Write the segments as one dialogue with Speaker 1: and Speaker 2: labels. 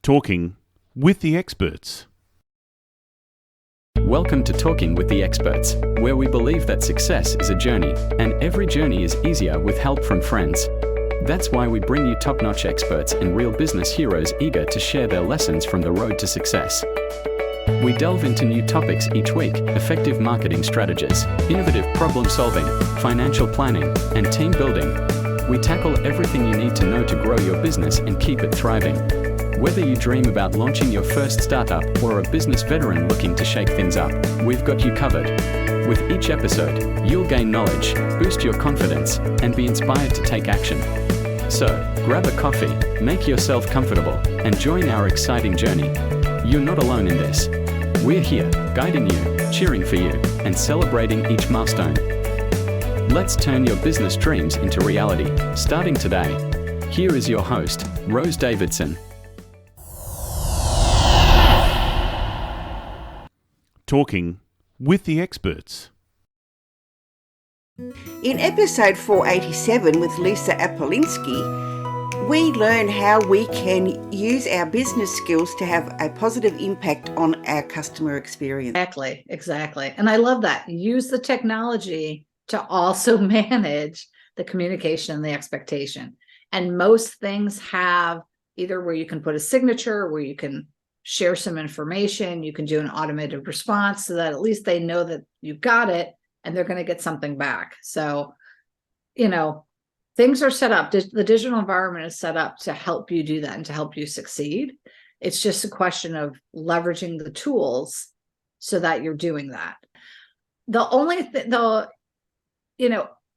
Speaker 1: Talking with the experts.
Speaker 2: Welcome to Talking with the Experts, where we believe that success is a journey, and every journey is easier with help from friends. That's why we bring you top-notch experts and real business heroes eager to share their lessons from the road to success. We delve into new topics each week: effective marketing strategies, innovative problem-solving, financial planning, and team building. We tackle everything you need to know to grow your business and keep it thriving. Whether you dream about launching your first startup or are a business veteran looking to shake things up, we've got you covered. With each episode, you'll gain knowledge, boost your confidence, and be inspired to take action. So, grab a coffee, make yourself comfortable, and join our exciting journey. You're not alone in this. We're here, guiding you, cheering for you, and celebrating each milestone. Let's turn your business dreams into reality, starting today. Here is your host, Rose Davidson.
Speaker 1: Talking with the experts.
Speaker 3: In episode 487 with Lisa Apolinski, we learn how we can use our business skills to have a positive impact on our customer experience.
Speaker 4: Exactly. And I love that. Use the technology to also manage the communication and the expectation. And most things have either where you can put a signature, where you can share some information, you can do an automated response so that at least they know that you got it and they're going to get something back. So, things are set up. The digital environment is set up to help you do that and to help you succeed. It's just a question of leveraging the tools so that you're doing that. The only thing,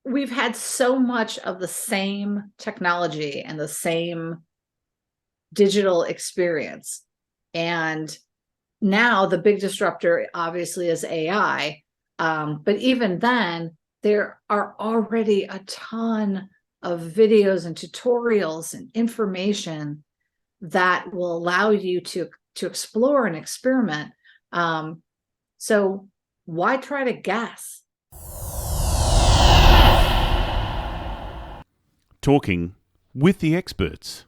Speaker 4: we've had so much of the same technology and the same digital experience. And now the big disruptor obviously is AI. But even then, there are already a ton of videos and tutorials and information that will allow you to explore and experiment. So why try to guess?
Speaker 1: Talking with the experts.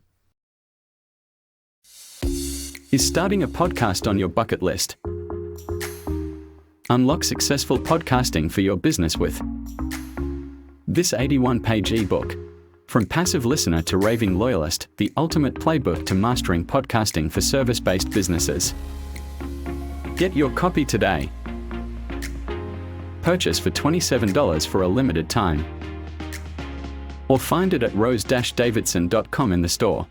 Speaker 2: Is starting a podcast on your bucket list? Unlock successful podcasting for your business with this 81-page ebook. From passive listener to raving loyalist, the ultimate playbook to mastering podcasting for service-based businesses. Get your copy today. Purchase for $27 for a limited time. Or find it at rose-davidson.com in the store.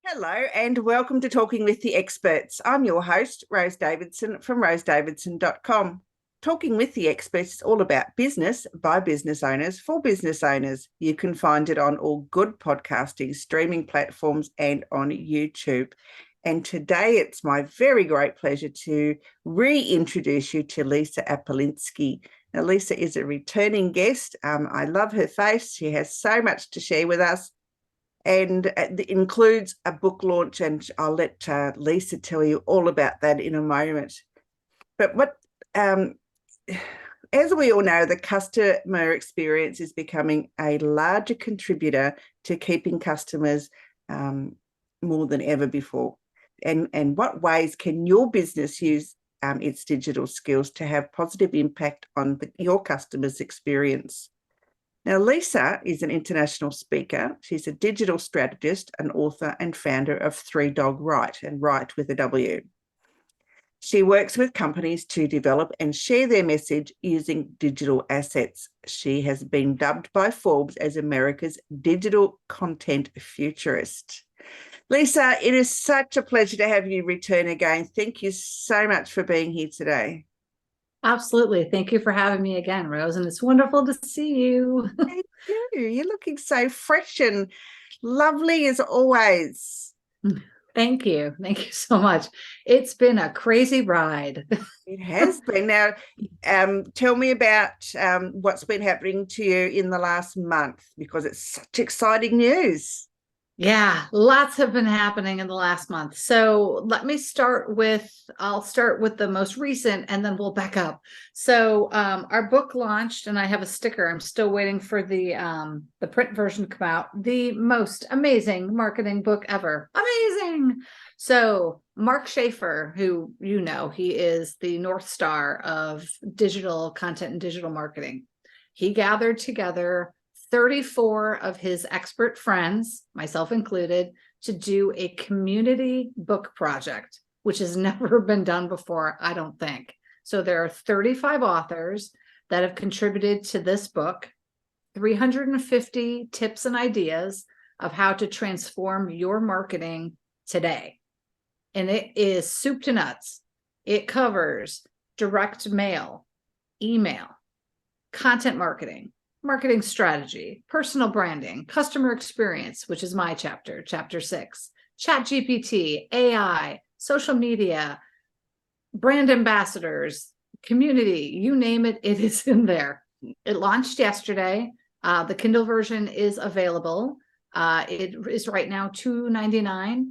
Speaker 3: Hello and welcome to Talking with the Experts. I'm your host, Rose Davidson from rosedavidson.com. Talking with the Experts is all about business by business owners for business owners. You can find it on all good podcasting streaming platforms and on YouTube. And today it's my very great pleasure to reintroduce you to Lisa Apolinski. Now, Lisa is a returning guest. I love her face. She has so much to share with us. And it includes a book launch, and I'll let Lisa tell you all about that in a moment. But as we all know, the customer experience is becoming a larger contributor to keeping customers more than ever before. And what ways can your business use its digital skills to have positive impact on your customers' experience? Now, Lisa is an international speaker. She's a digital strategist, an author and founder of Three Dog Right, and Right with a W. She works with companies to develop and share their message using digital assets. She has been dubbed by Forbes as America's Digital Content Futurist. Lisa, it is such a pleasure to have you return again. Thank you so much for being here today.
Speaker 4: Absolutely. Thank you for having me again, Rose. And it's wonderful to see you.
Speaker 3: Thank you. You're looking so fresh and lovely as always.
Speaker 4: Thank you. Thank you so much. It's been a crazy ride.
Speaker 3: It has been. Now, tell me about what's been happening to you in the last month, because it's such exciting news.
Speaker 4: Yeah, lots have been happening in the last month. So I'll start with the most recent and then we'll back up. So our book launched and I have a sticker. I'm still waiting for the print version to come out. The most amazing marketing book ever. Amazing. So Mark Schaefer, who he is the North Star of digital content and digital marketing. He gathered together 34 of his expert friends, myself included, to do a community book project, which has never been done before, I don't think. So there are 35 authors that have contributed to this book, 350 tips and ideas of how to transform your marketing today. And it is soup to nuts. It covers direct mail, email, content marketing, marketing strategy, personal branding, customer experience, which is my chapter 6, ChatGPT, AI, social media, brand ambassadors, community, you name it, it is in there. It launched yesterday. The Kindle version is available. It is right now $2.99.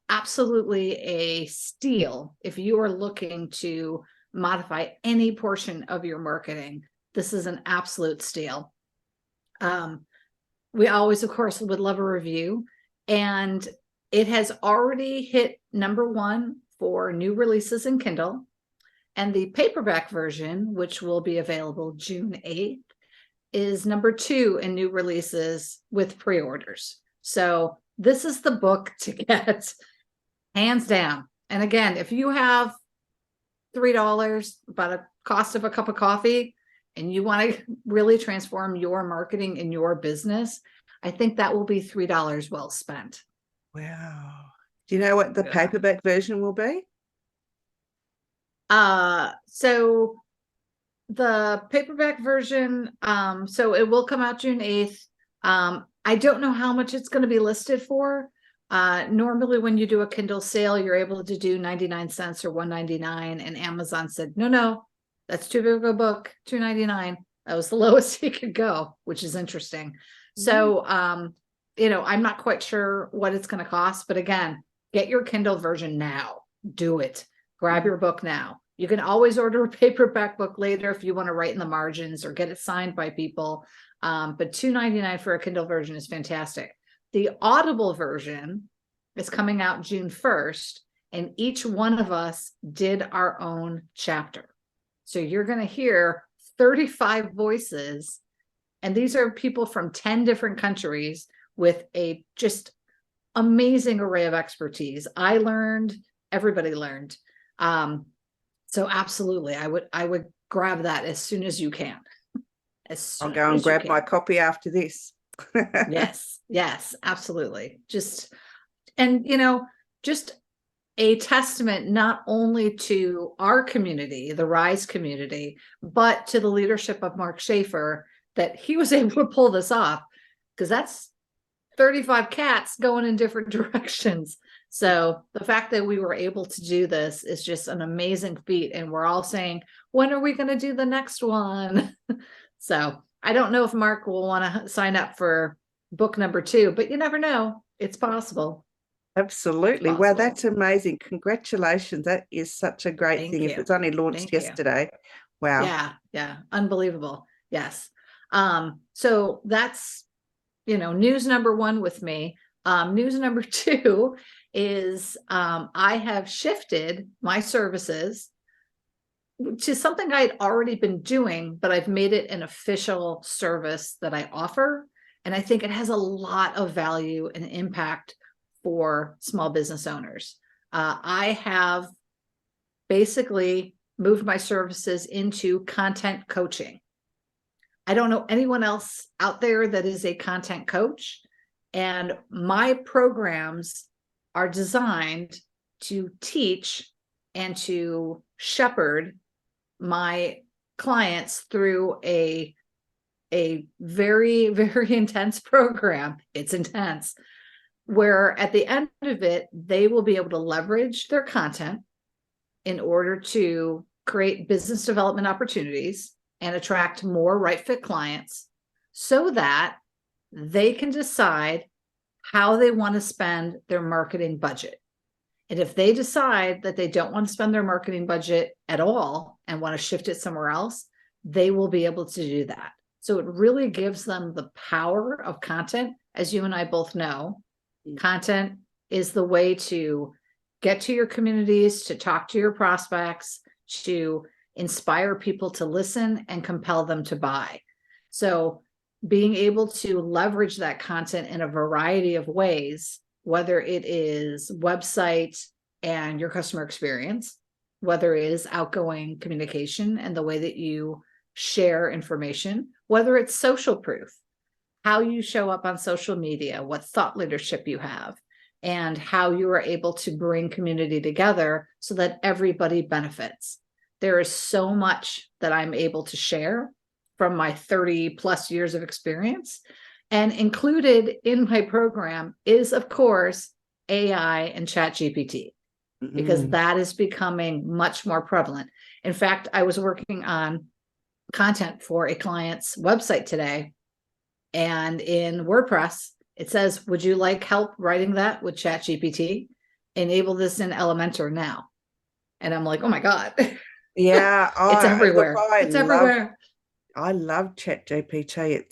Speaker 4: Absolutely a steal if you are looking to modify any portion of your marketing. This is an absolute steal. We always, of course, would love a review. And it has already hit #1 for new releases in Kindle. And the paperback version, which will be available June 8th, is #2 in new releases with pre-orders. So this is the book to get, hands down. And again, if you have $3, about a cost of a cup of coffee, and you want to really transform your marketing in your business, I think that will be $3 well spent.
Speaker 3: Wow. Do you know what the paperback version will be?
Speaker 4: So the paperback version, so it will come out June 8th. I don't know how much it's going to be listed for. Normally when you do a Kindle sale, you're able to do 99 cents or $1.99, and Amazon said, no, that's too big of a book, $2.99. That was the lowest he could go, which is interesting. So, I'm not quite sure what it's going to cost, but again, get your Kindle version now. Do it. Grab your book now. You can always order a paperback book later if you want to write in the margins or get it signed by people. But $2.99 for a Kindle version is fantastic. The Audible version is coming out June 1st, and each one of us did our own chapter. So you're going to hear 35 voices, and these are people from 10 different countries with a just amazing array of expertise. I learned, everybody learned. So absolutely, I would grab that as soon as you can.
Speaker 3: I'll go and grab my copy after this.
Speaker 4: Yes, absolutely. Just a testament not only to our community, the Rise community, but to the leadership of Mark Schaefer, that he was able to pull this off, because that's 35 cats going in different directions. So the fact that we were able to do this is just an amazing feat. And we're all saying, when are we going to do the next one? So I don't know if Mark will want to sign up for book #2, but you never know. It's possible.
Speaker 3: Absolutely. Well, that's amazing. Congratulations. That is such a great thing. If it's only launched yesterday. Wow.
Speaker 4: Yeah. Unbelievable. Yes. So that's, news #1 with me. News #2 is I have shifted my services to something I had already been doing, but I've made it an official service that I offer. And I think it has a lot of value and impact for small business owners. I have basically moved my services into content coaching. I don't know anyone else out there that is a content coach, and my programs are designed to teach and to shepherd my clients through a very, very intense program. It's intense, where at the end of it, they will be able to leverage their content in order to create business development opportunities and attract more right fit clients, so that they can decide how they want to spend their marketing budget. And if they decide that they don't want to spend their marketing budget at all and want to shift it somewhere else, they will be able to do that. So it really gives them the power of content. As you and I both know, content is the way to get to your communities, to talk to your prospects, to inspire people to listen and compel them to buy. So being able to leverage that content in a variety of ways, whether it is website and your customer experience, whether it is outgoing communication and the way that you share information, whether it's social proof, how you show up on social media, what thought leadership you have, and how you are able to bring community together so that everybody benefits. There is so much that I'm able to share from my 30 plus years of experience. And included in my program is, of course, AI and ChatGPT, because that is becoming much more prevalent. In fact, I was working on content for a client's website today, and in WordPress, it says, would you like help writing that with ChatGPT? Enable this in Elementor now. And I'm like, oh my God.
Speaker 3: Yeah.
Speaker 4: It's everywhere. It's everywhere.
Speaker 3: I love ChatGPT.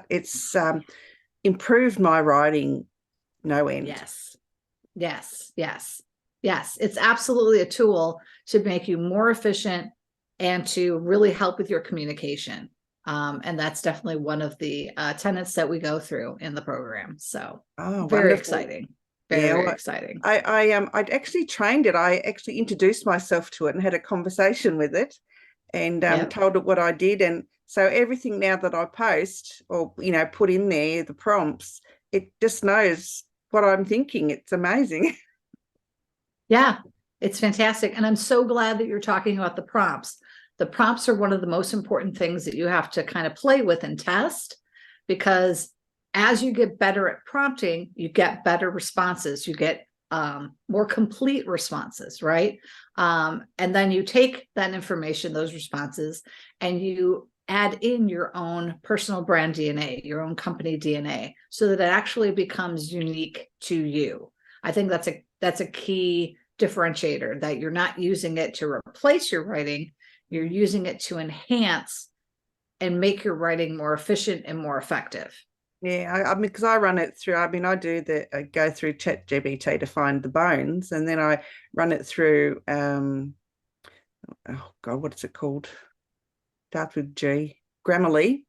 Speaker 3: It's improved my writing no end.
Speaker 4: Yes. It's absolutely a tool to make you more efficient and to really help with your communication. And that's definitely one of the tenets that we go through in the program. So very
Speaker 3: wonderful.
Speaker 4: Exciting. Very exciting.
Speaker 3: I'd actually trained it. I actually introduced myself to it and had a conversation with it, and told it what I did. And so everything now that I post or, put in there, the prompts, it just knows what I'm thinking. It's amazing.
Speaker 4: Yeah, it's fantastic. And I'm so glad that you're talking about the prompts. The prompts are one of the most important things that you have to kind of play with and test, because as you get better at prompting, you get better responses. You get more complete responses, right? And then you take that information, those responses, and you add in your own personal brand DNA, your own company DNA, so that it actually becomes unique to you. I think that's a key differentiator, that you're not using it to replace your writing, you're using it to enhance and make your writing more efficient and more effective.
Speaker 3: Yeah, I mean, because I run it through, I go through ChatGPT to find the bones, and then I run it through, oh God, what is it called? Starts with G, Grammarly.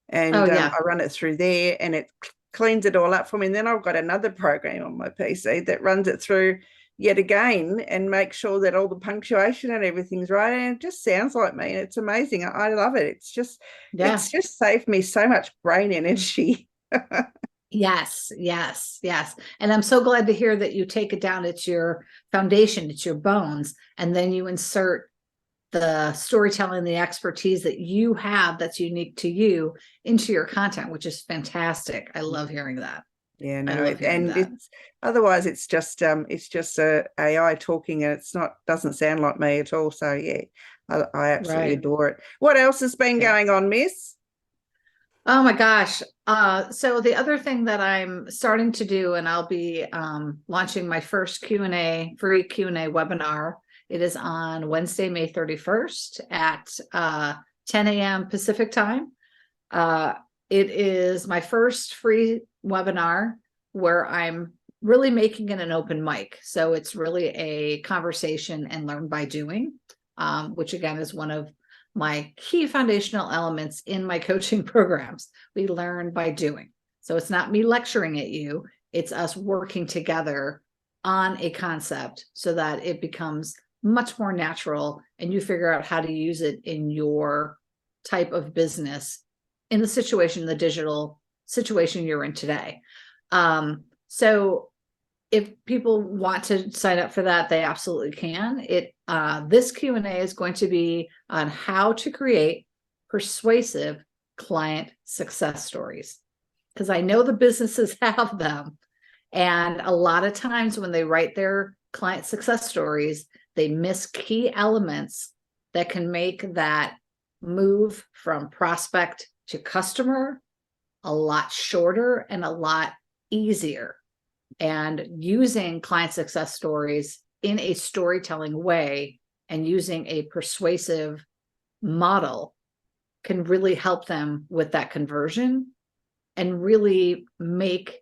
Speaker 3: And I run it through there, and it cleans it all up for me. And then I've got another program on my PC that runs it through yet again and makes sure that all the punctuation and everything's right. And it just sounds like me. And it's amazing. I love it. It's just saved me so much brain energy.
Speaker 4: Yes. And I'm so glad to hear that you take it down. It's your foundation, it's your bones. And then you insert the storytelling, the expertise that you have that's unique to you into your content, which is fantastic. I love hearing that.
Speaker 3: Yeah, no, otherwise it's just a AI talking, and doesn't sound like me at all. So yeah, I absolutely adore it. What else has been going on, Miss?
Speaker 4: Oh my gosh. So the other thing that I'm starting to do, and I'll be launching my first free Q&A webinar. It is on Wednesday, May 31st at 10 a.m. Pacific time. It is my first free webinar where I'm really making it an open mic. So it's really a conversation and learn by doing, which again is one of my key foundational elements in my coaching programs. We learn by doing. So it's not me lecturing at you, it's us working together on a concept so that it becomes much more natural and you figure out how to use it in your type of business, in the situation, the digital situation you're in today. So if people want to sign up for that, they absolutely can. This Q&A is going to be on how to create persuasive client success stories, because I know the businesses have them. And a lot of times when they write their client success stories, they miss key elements that can make that move from prospect to customer a lot shorter and a lot easier. and using client success stories in a storytelling way and using a persuasive model can really help them with that conversion and really make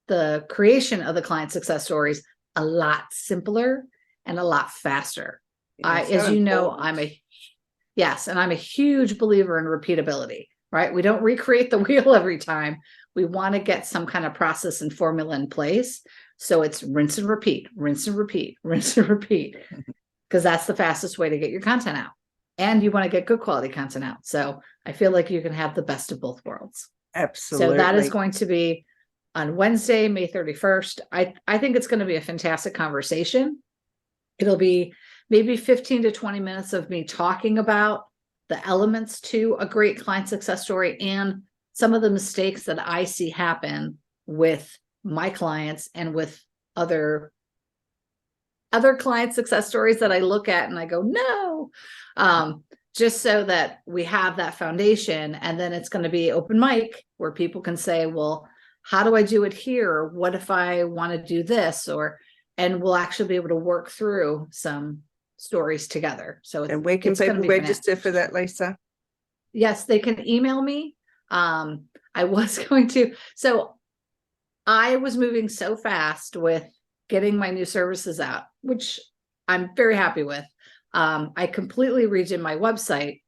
Speaker 4: the creation of the client success stories a lot simpler and a lot faster. As you know, I'm a huge believer in repeatability, right? We don't recreate the wheel every time. We want to get some kind of process and formula in place. So it's rinse and repeat, rinse and repeat, rinse and repeat, because that's the fastest way to get your content out. And you want to get good quality content out. So I feel like you can have the best of both worlds.
Speaker 3: Absolutely.
Speaker 4: So that is going to be on Wednesday, May 31st. I think it's going to be a fantastic conversation. It'll be maybe 15 to 20 minutes of me talking about the elements to a great client success story and some of the mistakes that I see happen with my clients and with other client success stories that I look at and I go, no, just so that we have that foundation. And then it's going to be open mic where people can say, well, how do I do it here? What if I want to do this? And we'll actually be able to work through some stories together. So
Speaker 3: and where can people register for that, Lisa?
Speaker 4: Yes, they can email me. I was moving so fast with getting my new services out, which I'm very happy with. I completely redid my website,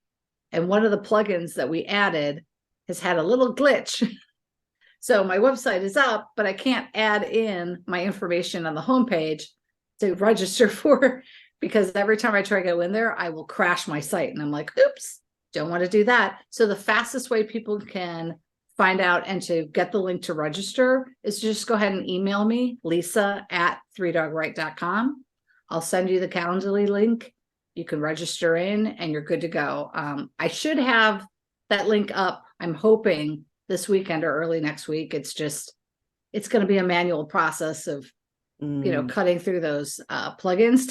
Speaker 4: and one of the plugins that we added has had a little glitch. So my website is up, but I can't add in my information on the homepage to register for, because every time I try to go in there, I will crash my site. And I'm like, oops, don't want to do that. So the fastest way people can find out and to get the link to register is just go ahead and email me, lisa@3dogright.com. I'll send you the Calendly link. You can register in and you're good to go. I should have that link up, I'm hoping, this weekend or early next week. It's going to be a manual process of, cutting through those plugins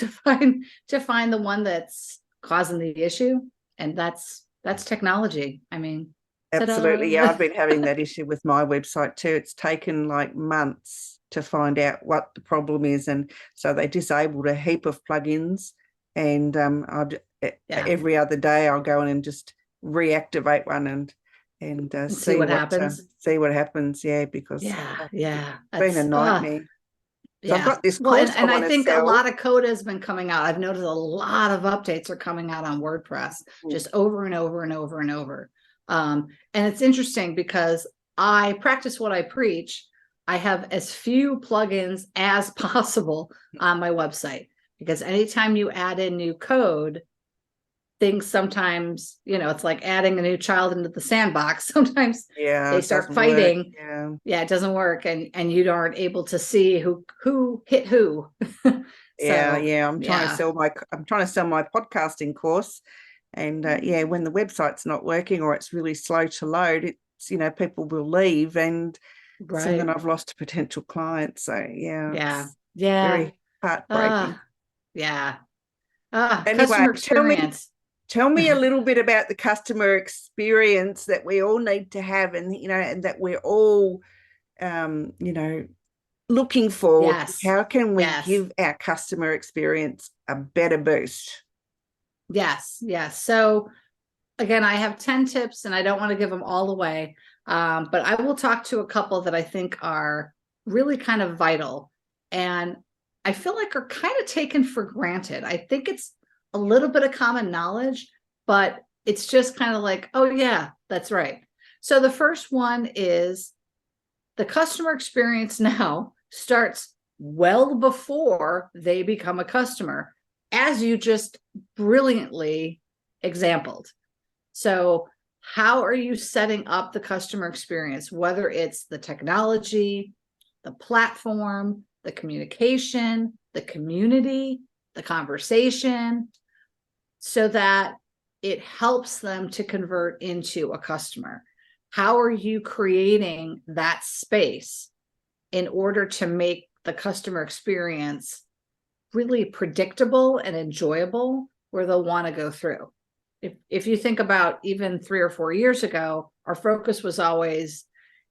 Speaker 4: to find the one that's causing the issue. And that's technology. I mean,
Speaker 3: absolutely. Yeah, I've been having that issue with my website too. It's taken like months to find out what the problem is. And so they disabled a heap of plugins. And every other day I'll go in and just reactivate one and see what happens. See what happens. Yeah, because it's been a nightmare. So I've got this course
Speaker 4: and I think a lot of code has been coming out. I've noticed a lot of updates are coming out on WordPress, just over and over and over and over. And it's interesting because I practice what I preach. I have as few plugins as possible on my website, because anytime you add in new code, things sometimes, it's like adding a new child into the sandbox. Sometimes they start fighting. It doesn't work. And you aren't able to see who hit who. I'm trying to sell my podcasting course. And when the website's not working or it's really slow to load, it's, people will leave and so then I've lost a potential client. So it's very heartbreaking. Anyway, customer experience.
Speaker 3: Tell me a little bit about the customer experience that we all need to have, and and that we're all, looking for.
Speaker 4: Yes.
Speaker 3: How can we give our customer experience a better boost?
Speaker 4: Yes. So again, I have 10 tips, and I don't want to give them all away, but I will talk to a couple that I think are really kind of vital, and I feel like are kind of taken for granted. I think it's a little bit of common knowledge, but it's just kind of like, oh yeah, that's right. So the first one is the customer experience now starts well before they become a customer, as you just brilliantly exampled. So how are you setting up the customer experience, whether it's the technology, the platform, the communication, the community, the conversation, so that it helps them to convert into a customer? How are you creating that space in order to make the customer experience really predictable and enjoyable, where they'll want to go through? If you think about even 3 or 4 years ago, our focus was always,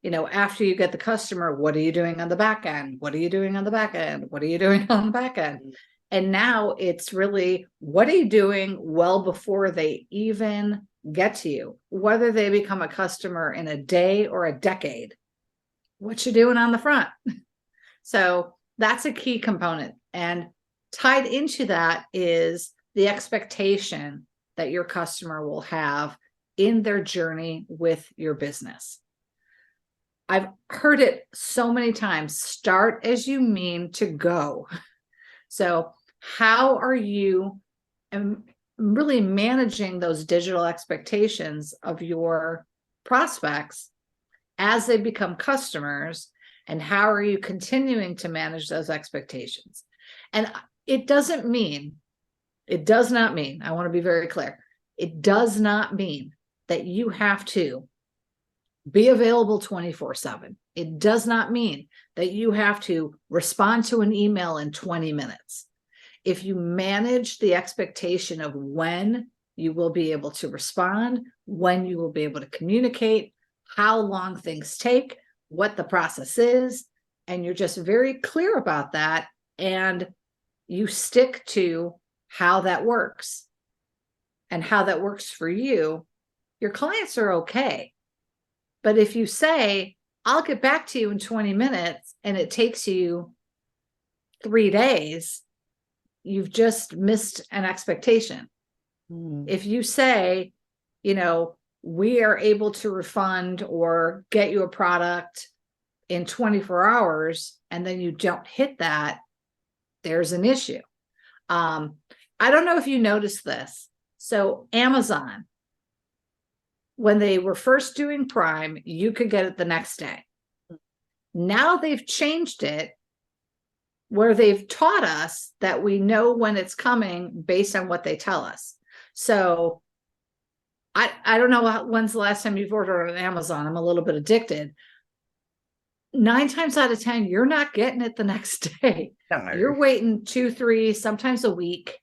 Speaker 4: after you get the customer, what are you doing on the back end? What are you doing on the back end? What are you doing on the back end? And now it's really, what are you doing well before they even get to you? Whether they become a customer in a day or a decade, what you doing on the front? So that's a key component. And tied into that is the expectation that your customer will have in their journey with your business. I've heard it so many times, start as you mean to go. So how are you really managing those digital expectations of your prospects as they become customers? And how are you continuing to manage those expectations? And it does not mean, I want to be very clear, it does not mean that you have to be available 24/7. It does not mean that you have to respond to an email in 20 minutes. If you manage the expectation of when you will be able to respond, when you will be able to communicate, how long things take, what the process is, and you're just very clear about that, and you stick to how that works and how that works for you, your clients are okay. But if you say, I'll get back to you in 20 minutes and it takes you 3 days, you've just missed an expectation. If you say, we are able to refund or get you a product in 24 hours, and then you don't hit that, there's an issue. I don't know if you noticed this. So Amazon, when they were first doing Prime, you could get it the next day. Now they've changed it where they've taught us that we know when it's coming based on what they tell us. So I don't know when's the last time you've ordered on Amazon. I'm a little bit addicted. 9 times out of 10, you're not getting it the next day.
Speaker 3: No.
Speaker 4: You're waiting 2, 3, sometimes a week,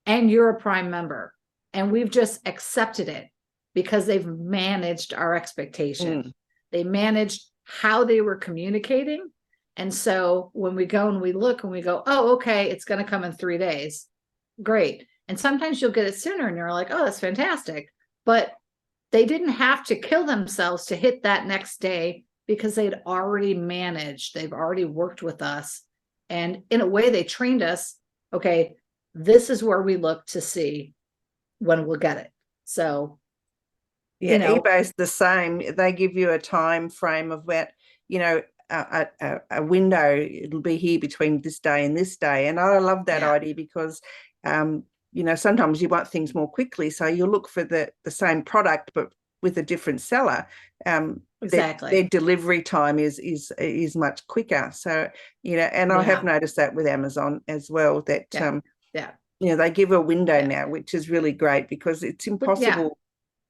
Speaker 4: and you're a Prime member. And we've just accepted it because they've managed our expectation. They managed how they were communicating. And so when we go and we look and we go, oh, okay, it's going to come in 3 days. Great. And sometimes you'll get it sooner and you're like, oh, that's fantastic. But they didn't have to kill themselves to hit that next day because they'd already managed. They've already worked with us. And in a way, they trained us. Okay, this is where we look to see when we'll get it. So,
Speaker 3: yeah, eBay's the same. They give you a time frame of what, a window. It'll be here between this day and this day. And I love that idea because, sometimes you want things more quickly. So you look for the same product, but with a different seller.
Speaker 4: Exactly.
Speaker 3: Their delivery time is much quicker. So, and I have noticed that with Amazon as well, that, they give a window now, which is really great because it's impossible,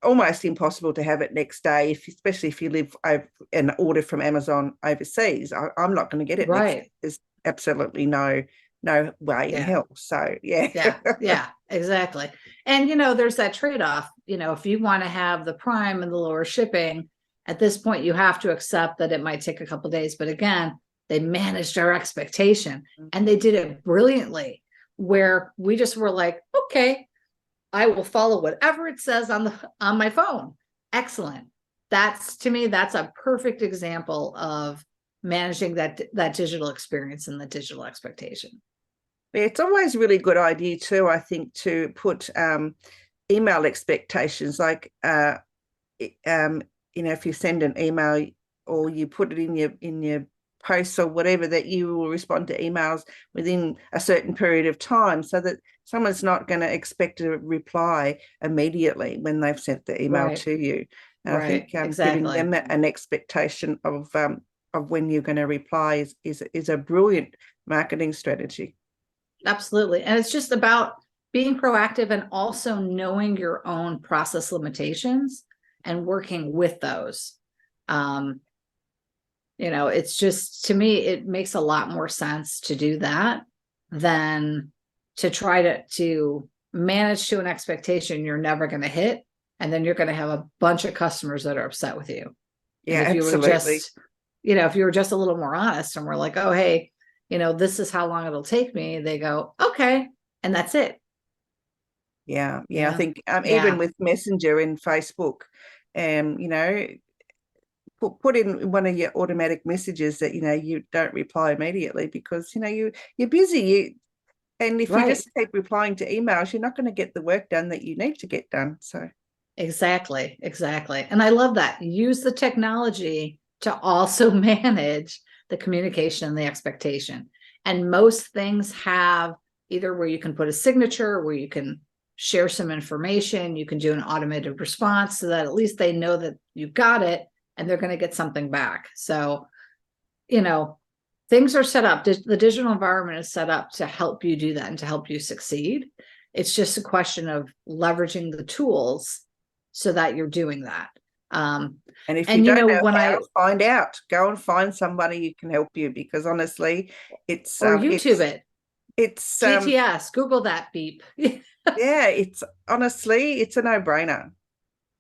Speaker 3: almost impossible to have it next day, especially if you live an order from Amazon overseas. I'm not going to get it next day. There's absolutely no way in hell. So,
Speaker 4: yeah, exactly. And, there's that trade-off. If you want to have the Prime and the lower shipping, at this point, you have to accept that it might take a couple of days. But again, they managed our expectation and they did it brilliantly, where we just were like, okay, I will follow whatever it says on my phone. Excellent. To me, that's a perfect example of managing that digital experience and the digital expectation.
Speaker 3: It's always a really good idea too, I think, to put email expectations, like if you send an email or you put it in your posts or whatever, that you will respond to emails within a certain period of time, so that someone's not going to expect a reply immediately when they've sent the email to you. And I think giving them an expectation of when you're going to reply is a brilliant marketing strategy.
Speaker 4: Absolutely. And it's just about being proactive and also knowing your own process limitations and working with those. It's just, to me, it makes a lot more sense to do that than to try to manage to an expectation you're never going to hit. And then you're going to have a bunch of customers that are upset with you.
Speaker 3: Yeah,
Speaker 4: And if you were
Speaker 3: absolutely.
Speaker 4: just, if you were just a little more honest and we're like, oh, hey, this is how long it'll take me, they go, okay. And that's it.
Speaker 3: Yeah,
Speaker 4: You
Speaker 3: I
Speaker 4: know?
Speaker 3: think even
Speaker 4: Yeah.
Speaker 3: with Messenger in Facebook, you know, put in one of your automatic messages that you don't reply immediately because you're busy. And if you
Speaker 4: Right.
Speaker 3: just keep replying to emails, you're not going to get the work done that you need to get done. So
Speaker 4: Exactly. Exactly. And I love that. Use the technology to also manage the communication and the expectation. And most things have either where you can put a signature, where you can share some information, you can do an automated response so that at least they know that you got it and they're going to get something back. So, things are set up. The digital environment is set up to help you do that and to help you succeed. It's just a question of leveraging the tools so that you're doing that.
Speaker 3: and if you
Speaker 4: And
Speaker 3: don't know
Speaker 4: when
Speaker 3: how, find out. Go and find somebody who can help you because honestly, it's
Speaker 4: or YouTube it,
Speaker 3: it's
Speaker 4: GTS, Google that beep.
Speaker 3: yeah, it's honestly, it's a no-brainer.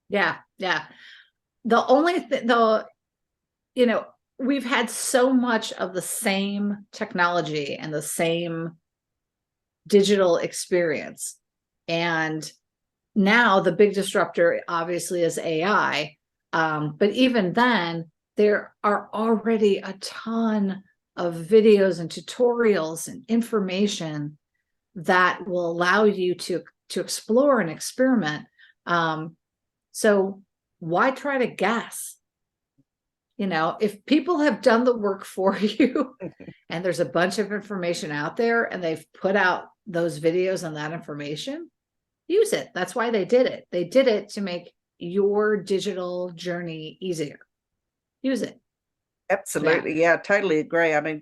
Speaker 4: Yeah. The only thing, we've had so much of the same technology and the same digital experience. And now the big disruptor obviously is AI. But even then, there are already a ton of videos and tutorials and information that will allow you to explore and experiment. So why try to guess? If people have done the work for you and there's a bunch of information out there and they've put out those videos and that information, use it. That's why they did it. They did it to make your digital journey easier. Use it.
Speaker 3: Absolutely. Yeah, I totally agree. I mean,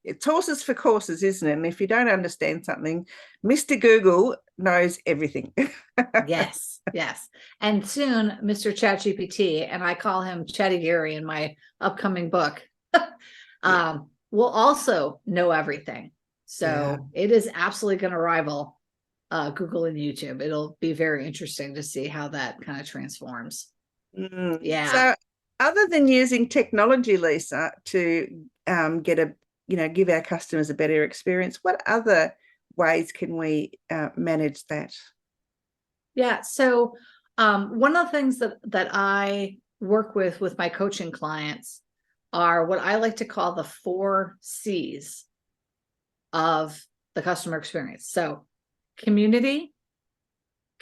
Speaker 3: it's horses for courses, isn't it? And if you don't understand something, Mr. Google knows everything.
Speaker 4: Yes. And soon, Mr. ChatGPT, and I call him Chatty Gary in my upcoming book, will also know everything. So it is absolutely going to rival Google and YouTube. It'll be very interesting to see how that kind of transforms. Yeah.
Speaker 3: So other than using technology, Lisa, to give our customers a better experience, what other ways can we manage that?
Speaker 4: Yeah. So one of the things that I work with my coaching clients are what I like to call the 4 C's of the customer experience. So community,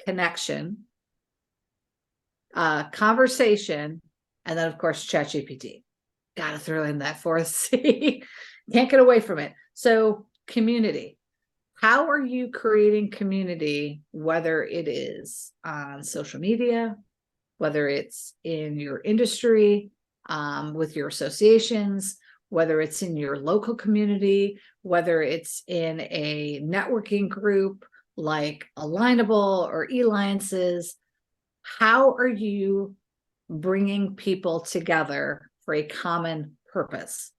Speaker 4: connection, conversation, and then of course ChatGPT. Got to throw in that 4th C. Can't get away from it. So community. How are you creating community, whether it is on social media, whether it's in your industry, with your associations, whether it's in your local community, whether it's in a networking group like Alignable or eAlliances? How are you bringing people together for a common purpose?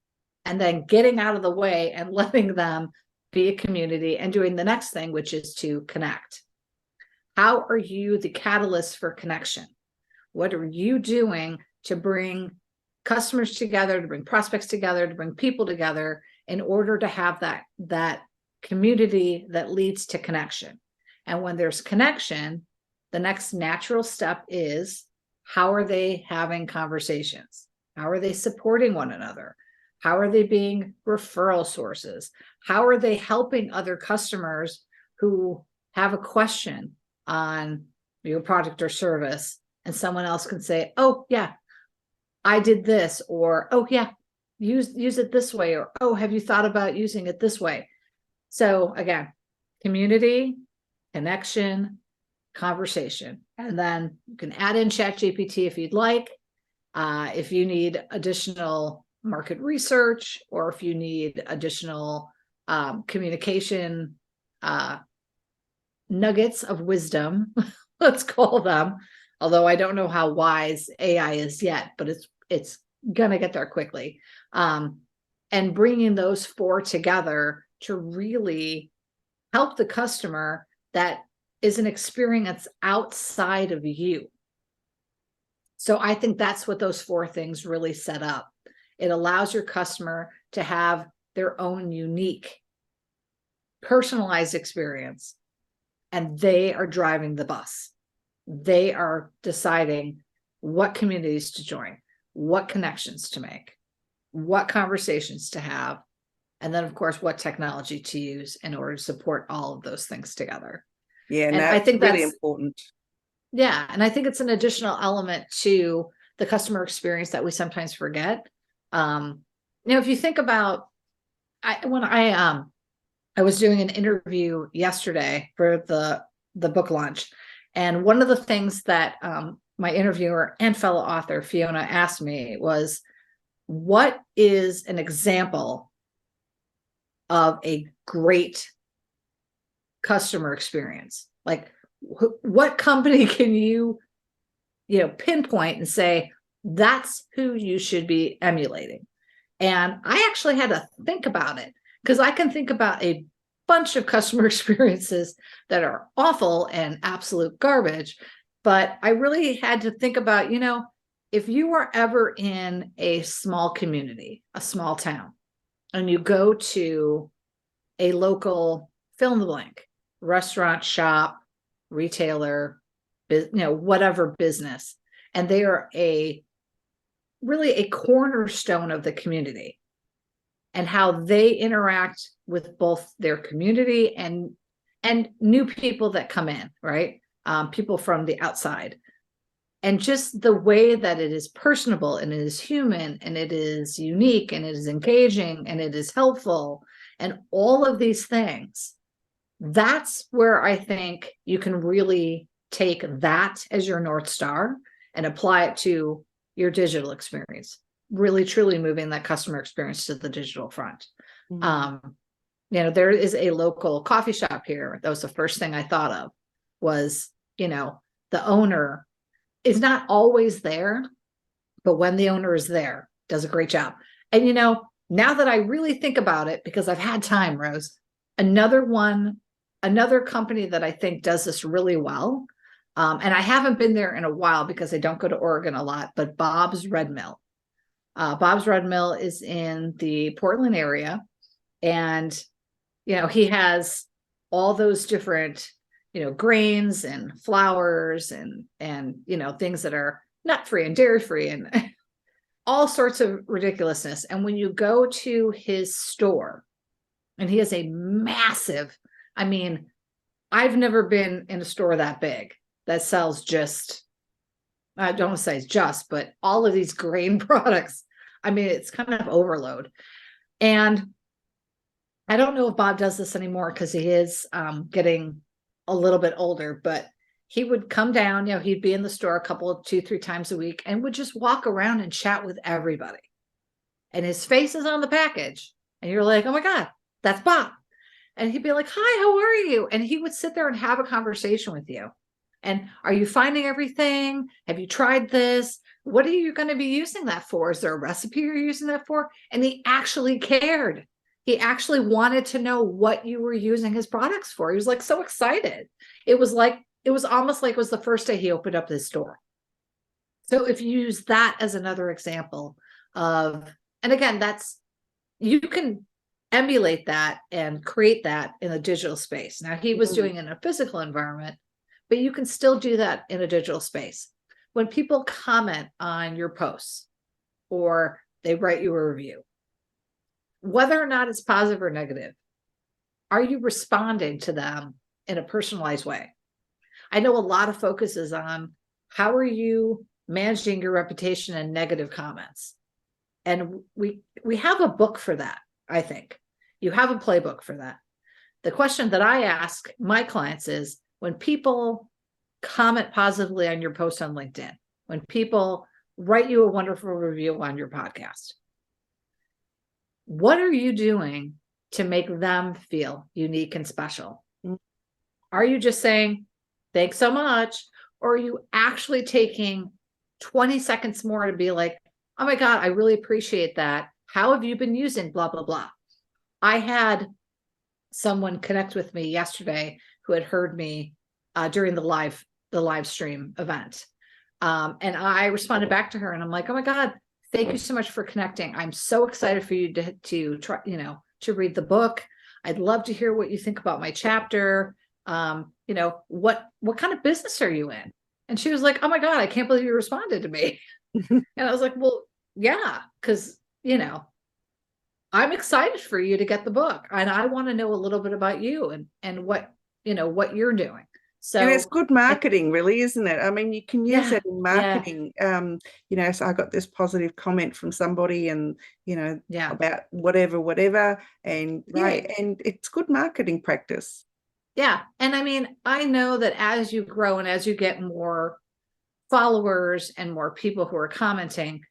Speaker 4: And then getting out of the way and letting them be a community and doing the next thing, which is to connect. How are you the catalyst for connection? What are you doing to bring customers together, to bring prospects together, to bring people together in order to have that community that leads to connection? And when there's connection, the next natural step is, how are they having conversations? How are they supporting one another? How are they being referral sources? How are they helping other customers who have a question on your product or service, and someone else can say, oh yeah, I did this, or oh yeah, use it this way, or oh, have you thought about using it this way? So again, community, connection, conversation. And then you can add in ChatGPT if you'd like. If you need additional market research, or if you need additional communication nuggets of wisdom, let's call them, although I don't know how wise AI is yet, but it's gonna get there quickly. And bringing those 4 together to really help the customer that is an experience outside of you. So I think that's what those four things really set up. It allows your customer to have their own unique, personalized experience, and they are driving the bus. They are deciding what communities to join, what connections to make, what conversations to have, and then, of course, what technology to use in order to support all of those things together.
Speaker 3: Yeah,
Speaker 4: and
Speaker 3: no,
Speaker 4: I think
Speaker 3: really
Speaker 4: that's
Speaker 3: important.
Speaker 4: Yeah, and I think it's an additional element to the customer experience that we sometimes forget. If you think about, I was doing an interview yesterday for the book launch, and one of the things that my interviewer and fellow author Fiona asked me was, what is an example of a great customer experience? Like, what company can you pinpoint and say that's who you should be emulating? And I actually had to think about it, because I can think about a bunch of customer experiences that are awful and absolute garbage. But I really had to think about, if you were ever in a small community, a small town, and you go to a local fill in the blank restaurant, shop, retailer, whatever business, and they are really a cornerstone of the community, and how they interact with both their community and new people that come in, right? People from the outside, and just the way that it is personable and it is human and it is unique and it is engaging and it is helpful and all of these things. That's where I think you can really take that as your North Star and apply it to your digital experience, really truly moving that customer experience to the digital front. Mm-hmm. There is a local coffee shop here. That was the first thing I thought of was, the owner is not always there, but when the owner is there, does a great job. And, now that I really think about it, because I've had time, Rose, another company that I think does this really well, and I haven't been there in a while because I don't go to Oregon a lot, but Bob's Red Mill. Bob's Red Mill is in the Portland area, and he has all those different grains and flours and things that are nut free and dairy free and all sorts of ridiculousness. And when you go to his store, and he has a massive, I've never been in a store that big that sells just, I don't want to say it's just, but all of these grain products. It's kind of overload. And I don't know if Bob does this anymore because he is getting a little bit older, but he would come down, he'd be in the store a couple of 2-3 times a week and would just walk around and chat with everybody. And his face is on the package. And you're like, oh my God, that's Bob. And he'd be like, hi, how are you? And he would sit there and have a conversation with you. And are you finding everything? Have you tried this? What are you going to be using that for? Is there a recipe you're using that for? And he actually cared. He actually wanted to know what you were using his products for. He was like so excited. It was almost like it was the first day he opened up his store. So if you use that as another example of, and again, you can emulate that and create that in a digital space. Now he was doing it in a physical environment, but you can still do that in a digital space. When people comment on your posts or they write you a review, whether or not it's positive or negative, are you responding to them in a personalized way? I know a lot of focus is on how are you managing your reputation and negative comments. And we have a book for that, I think. You have a playbook for that. The question that I ask my clients is, when people comment positively on your post on LinkedIn, when people write you a wonderful review on your podcast, what are you doing to make them feel unique and special? Are you just saying, thanks so much? Or are you actually taking 20 seconds more to be like, oh my God, I really appreciate that. How have you been using blah, blah, blah? I had someone connect with me yesterday who had heard me during the live stream event. And I responded back to her and I'm like, oh my God, thank you so much for connecting. I'm so excited for you to try, to read the book. I'd love to hear what you think about my chapter. What kind of business are you in? And she was like, oh my God, I can't believe you responded to me. And I was like, well, yeah, because, I'm excited for you to get the book and I want to know a little bit about you and what you're doing. So,
Speaker 3: and it's good marketing, really, isn't it? I mean, you can use it in marketing.
Speaker 4: Yeah.
Speaker 3: So I got this positive comment from somebody and, about whatever. And
Speaker 4: right.
Speaker 3: And it's good marketing practice.
Speaker 4: Yeah. And I mean, I know that as you grow and as you get more followers and more people who are commenting,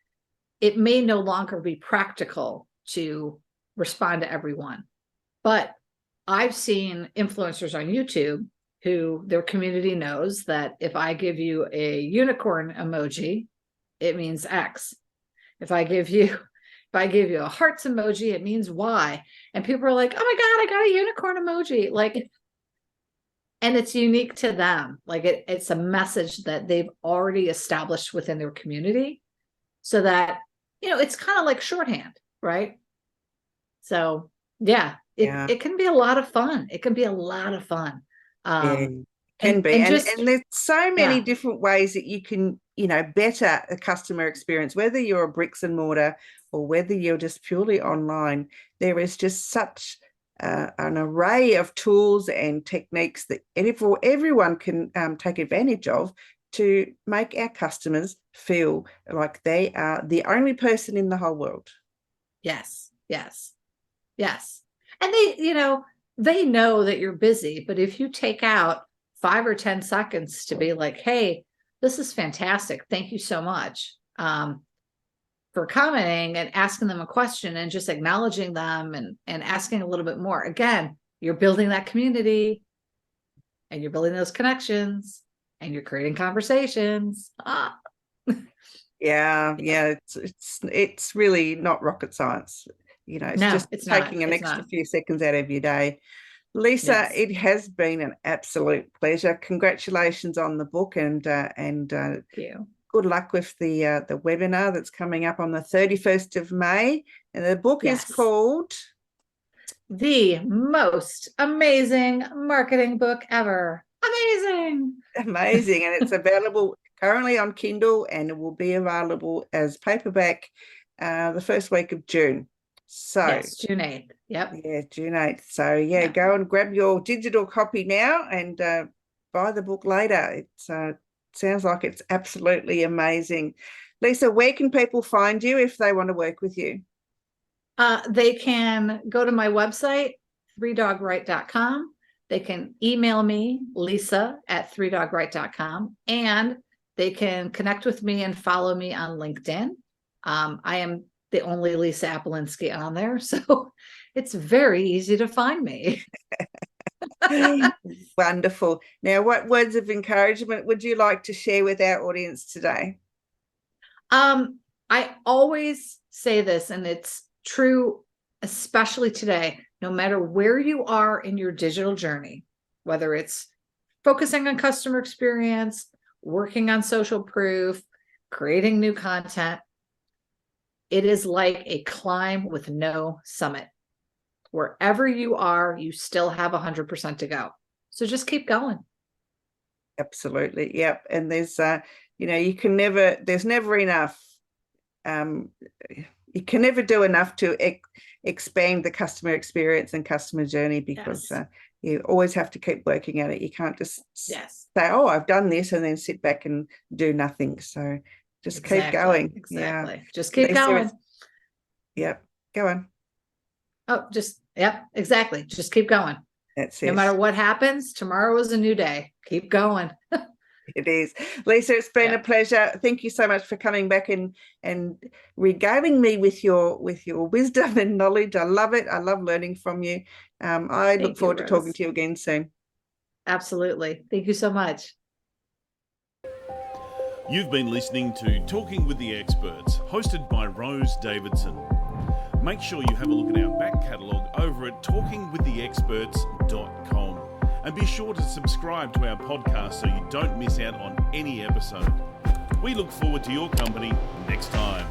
Speaker 4: it may no longer be practical to respond to everyone. But I've seen influencers on YouTube who their community knows that if I give you a unicorn emoji, it means X. If I give you a hearts emoji, it means Y. And people are like, oh my God, I got a unicorn emoji. Like, and it's unique to them. Like it's a message that they've already established within their community so that, it's kind of like shorthand, right? So it can be a lot of fun. It can be a lot of fun.
Speaker 3: Can be. And there's so many different ways that you can, better a customer experience, whether you're a bricks and mortar or whether you're just purely online. There is just such an array of tools and techniques that everyone can take advantage of to make our customers feel like they are the only person in the whole world.
Speaker 4: Yes. And they know that you're busy, but if you take out 5 or 10 seconds to be like, hey, this is fantastic. Thank you so much for commenting and asking them a question and just acknowledging them and asking a little bit more. Again, you're building that community and you're building those connections and you're creating conversations.
Speaker 3: It's really not rocket science. It's taking an extra few seconds out of your day. Lisa, It has been an absolute pleasure. Congratulations on the book and
Speaker 4: Thank you.
Speaker 3: Good luck with the webinar that's coming up on the 31st of May. And the book is called
Speaker 4: The Most Amazing Marketing Book Ever. Amazing.
Speaker 3: And it's available currently on Kindle and it will be available as paperback the first week of June. So
Speaker 4: yes, June 8th. Yep.
Speaker 3: Yeah, June 8th. So go and grab your digital copy now and buy the book later. It sounds like it's absolutely amazing. Lisa, where can people find you if they want to work with you?
Speaker 4: They can go to my website, 3dogright.com. They can email me, lisa@3dogright.com, and they can connect with me and follow me on LinkedIn. I am the only Lisa Apolinski on there, so it's very easy to find me.
Speaker 3: Wonderful. Now, what words of encouragement would you like to share with our audience today?
Speaker 4: I always say this, and it's true, especially today, no matter where you are in your digital journey, whether it's focusing on customer experience, working on social proof, creating new content, it is like a climb with no summit. Wherever you are, you still have 100% to go. So just keep going.
Speaker 3: Absolutely. Yep. And there's, there's never enough. You can never do enough to expand the customer experience and customer journey because you always have to keep working at it. You can't just say, oh, I've done this and then sit back and do nothing. So just keep going.
Speaker 4: Exactly. Yeah. Just keep going.
Speaker 3: Yep. Go on.
Speaker 4: Oh, exactly. Just keep going.
Speaker 3: That's it.
Speaker 4: No matter what happens, tomorrow is a new day. Keep going.
Speaker 3: It is. Lisa, it's been a pleasure. Thank you so much for coming back and regaling me with your wisdom and knowledge. I love it. I love learning from you. I look forward to talking to you again soon.
Speaker 4: Absolutely. Thank you so much.
Speaker 1: You've been listening to Talking with the Experts, hosted by Rose Davidson. Make sure you have a look at our back catalogue over at talkingwiththeexperts.com. And be sure to subscribe to our podcast so you don't miss out on any episode. We look forward to your company next time.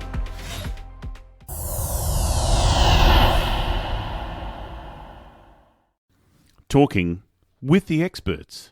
Speaker 1: Talking with the Experts.